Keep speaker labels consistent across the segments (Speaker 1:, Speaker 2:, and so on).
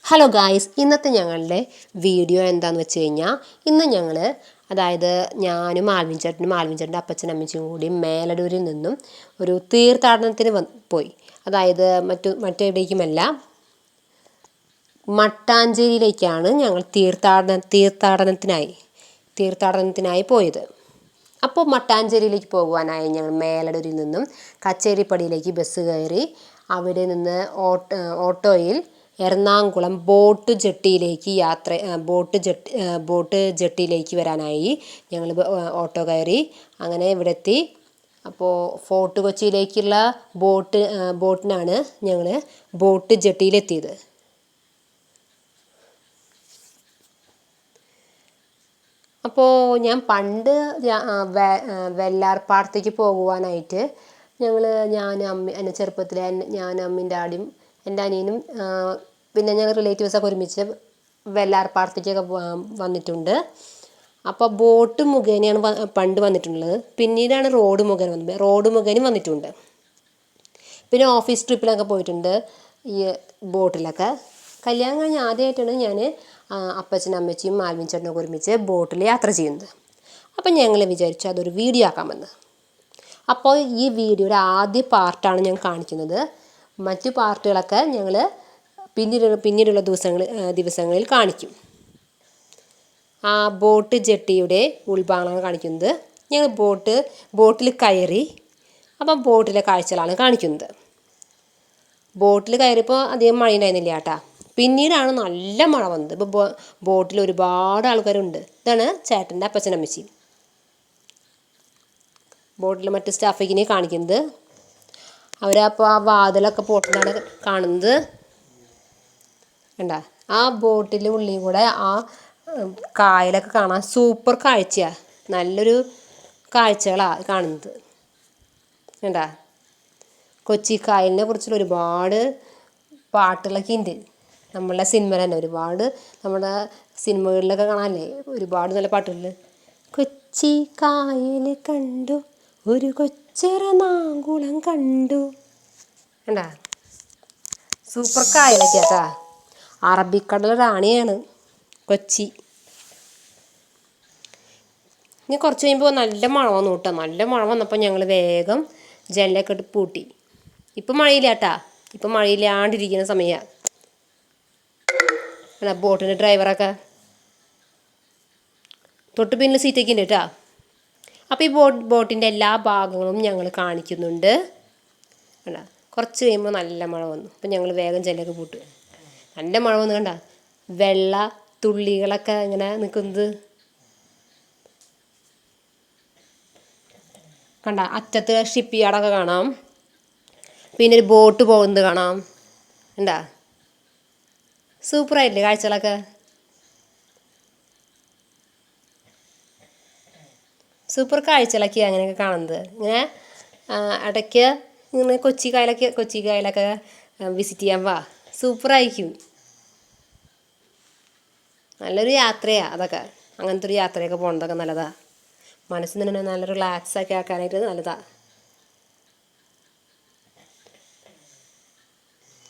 Speaker 1: Hello guys, ഇന്നത്തെ ഞങ്ങളുടെ video എന്താണെന്ന് വെച്ച് കഴിഞ്ഞാൽ ഇന്ന് ഞങ്ങൾ അതായത് ഞാനും ആൽവിൻ ചേട്ടൻ്റെ അപ്പച്ചനും അമ്മച്ചിയും കൂടി മേലടൂരിൽ നിന്നും ഒരു തീർത്ഥാടനത്തിന് പോയി. അതായത് മറ്റെവിടേക്കുമല്ല, മട്ടാഞ്ചേരിയിലേക്കാണ് ഞങ്ങൾ തീർത്ഥാടനത്തിനായി പോയത്. അപ്പോൾ മട്ടാഞ്ചേരിയിലേക്ക് പോകുവാനായി ഞങ്ങൾ മേലടൂരിൽ നിന്നും കച്ചേരിപ്പടിയിലേക്ക് ബസ് കയറി അവിടെ നിന്ന് ഓട്ടോയിൽ എറണാകുളം ബോട്ട് ജെട്ടിയിലേക്ക് വരാനായി ഞങ്ങൾ ഓട്ടോ കയറി അങ്ങനെ ഇവിടെ എത്തി. അപ്പോൾ ഫോർട്ട് കൊച്ചിയിലേക്കുള്ള ബോട്ടിനാണ് ഞങ്ങൾ ബോട്ട് ജെട്ടിയിലെത്തിയത്. അപ്പോൾ ഞാൻ പണ്ട് വെള്ളാർപ്പാടത്തേക്ക് പോകുവാനായിട്ട് എൻ്റെ ചെറുപ്പത്തിൽ ഞാനും അമ്മയും ഡാഡിയും എൻ്റെ അനിയനും പിന്നെ ഞങ്ങൾ റിലേറ്റീവ്സൊക്കെ ഒരുമിച്ച് വെള്ളാർപ്പാടത്തേക്കൊക്കെ വന്നിട്ടുണ്ട്. അപ്പോൾ ബോട്ട് മുഖേനയാണ് പണ്ട് വന്നിട്ടുള്ളത്. പിന്നീടാണ് റോഡ് മുഖേനയും വന്നിട്ടുണ്ട്. പിന്നെ ഓഫീസ് ട്രിപ്പിലൊക്കെ പോയിട്ടുണ്ട് ഈ ബോട്ടിലൊക്കെ. കല്യാണം കഴിഞ്ഞ് ആദ്യമായിട്ടാണ് ഞാൻ അപ്പച്ചനും അമ്മച്ചിയും ആൽവിൻ ചേട്ടനൊക്കെ ഒരുമിച്ച് ബോട്ടിൽ യാത്ര ചെയ്യുന്നത്. അപ്പം ഞങ്ങൾ വിചാരിച്ചു അതൊരു വീഡിയോ ആക്കാമെന്ന്. അപ്പോൾ ഈ വീഡിയോയുടെ ആദ്യ പാർട്ടാണ് ഞാൻ കാണിക്കുന്നത്. മറ്റു പാർട്ടുകളൊക്കെ ഞങ്ങൾ പിന്നീടുള്ള ദിവസങ്ങളിൽ കാണിക്കും. ആ ബോട്ട് ജെട്ടിയുടെ ഉൾഭാഗമാണ് കാണിക്കുന്നത്. ഞങ്ങൾ ബോട്ടിൽ കയറി. അപ്പം ബോട്ടിലെ കാഴ്ചകളാണ് കാണിക്കുന്നത്. ബോട്ടിൽ കയറിയപ്പോൾ അധികം മഴ ഉണ്ടായിരുന്നില്ല കേട്ടോ. പിന്നീടാണ് നല്ല മഴ വന്നത്. ഇപ്പോൾ ബോട്ടിൽ ഒരുപാട് ആൾക്കാരുണ്ട്. ഇതാണ് ചേട്ടൻ്റെ അപ്പച്ചനമ്മച്ചി. ബോട്ടിൽ മറ്റ് സ്റ്റാഫിനെ കാണിക്കുന്നത്. അവരപ്പോൾ ആ വാതിലൊക്കെ പൊട്ടുന്നതാണ് കാണുന്നത്. കണ്ട, ആ ബോട്ടിൻ്റെ ഉള്ളിൽ കൂടെ ആ കായലൊക്കെ കാണാൻ സൂപ്പർ കാഴ്ചയാണ്. നല്ലൊരു കാഴ്ചകളാണ് കാണുന്നത്. കണ്ട, കൊച്ചി കായലിനെ കുറിച്ചുള്ള ഒരുപാട് പാട്ടുകളൊക്കെ ഉണ്ട്. നമ്മളുടെ സിനിമയിൽ തന്നെ ഒരുപാട്, നമ്മുടെ സിനിമകളിലൊക്കെ കാണാനല്ലേ ഒരുപാട് നല്ല പാട്ടുകൾ. കൊച്ചി കായൽ കണ്ടു, ഒരു കൊച്ചെറണാകുളം കണ്ടു. കണ്ട, സൂപ്പർ കായലൊക്കെ കേട്ടാ. അറബിക്കടൽ റാണിയാണ് കൊച്ചി. ഇനി കുറച്ച് കഴിയുമ്പോൾ നല്ല മഴ വന്നു കേട്ടോ. നല്ല മഴ വന്നപ്പോൾ ഞങ്ങൾ വേഗം ജനലൊക്കെ ഇട്ട് പൂട്ടി. ഇപ്പം മഴയില്ല കേട്ടാ. ഇപ്പം മഴയില്ലാണ്ടിരിക്കുന്ന സമയമാണ്. ബോട്ടിൻ്റെ ഡ്രൈവറൊക്കെ തൊട്ട് പിന്നിൽ സീറ്റൊക്കെ ഉണ്ട് കേട്ടോ. അപ്പോൾ ഈ ബോട്ടിൻ്റെ എല്ലാ ഭാഗങ്ങളും ഞങ്ങൾ കാണിക്കുന്നുണ്ട്. കണ്ട, കുറച്ച് കഴിയുമ്പോൾ നല്ല മഴ വന്നു. അപ്പം ഞങ്ങൾ വേഗം ജനലൊക്കെ പൂട്ടുക. നല്ല മഴ വന്നു. കണ്ട, വെള്ള തുള്ളികളൊക്കെ ഇങ്ങനെ നിൽക്കുന്നത് കണ്ട. അറ്റത്ത് ഷിപ്പ് യാർഡൊക്കെ കാണാം. പിന്നെ ഒരു ബോട്ട് പോകുന്നത് കാണാം. കണ്ട, സൂപ്പറായില്ലേ കാഴ്ചകളൊക്കെ. സൂപ്പർ കാഴ്ചകളൊക്കെയാണ് അങ്ങനെയൊക്കെ കാണുന്നത്. ഇങ്ങനെ ഇടയ്ക്ക് ഇങ്ങനെ കൊച്ചി കായലൊക്കെ വിസിറ്റ് ചെയ്യാൻ വാ. സൂപ്പറായിരിക്കും. നല്ലൊരു യാത്രയാണ് അതൊക്കെ. അങ്ങനത്തെ ഒരു യാത്രയൊക്കെ പോകുന്നതൊക്കെ നല്ലതാണ്. മനസ്സിന് തന്നെ നല്ല റിലാക്സൊക്കെ ആക്കാനായിട്ട് നല്ലതാണ്.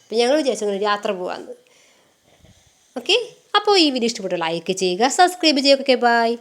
Speaker 1: അപ്പം ഞങ്ങൾ വിചാരിച്ചു അങ്ങനെ ഒരു യാത്ര പോകാമെന്ന്. ഓക്കെ, അപ്പോൾ ഈ വീഡിയോ ഇഷ്ടപ്പെട്ടു ലൈക്ക് ചെയ്യുക, സബ്സ്ക്രൈബ് ചെയ്യുക. Okay, by.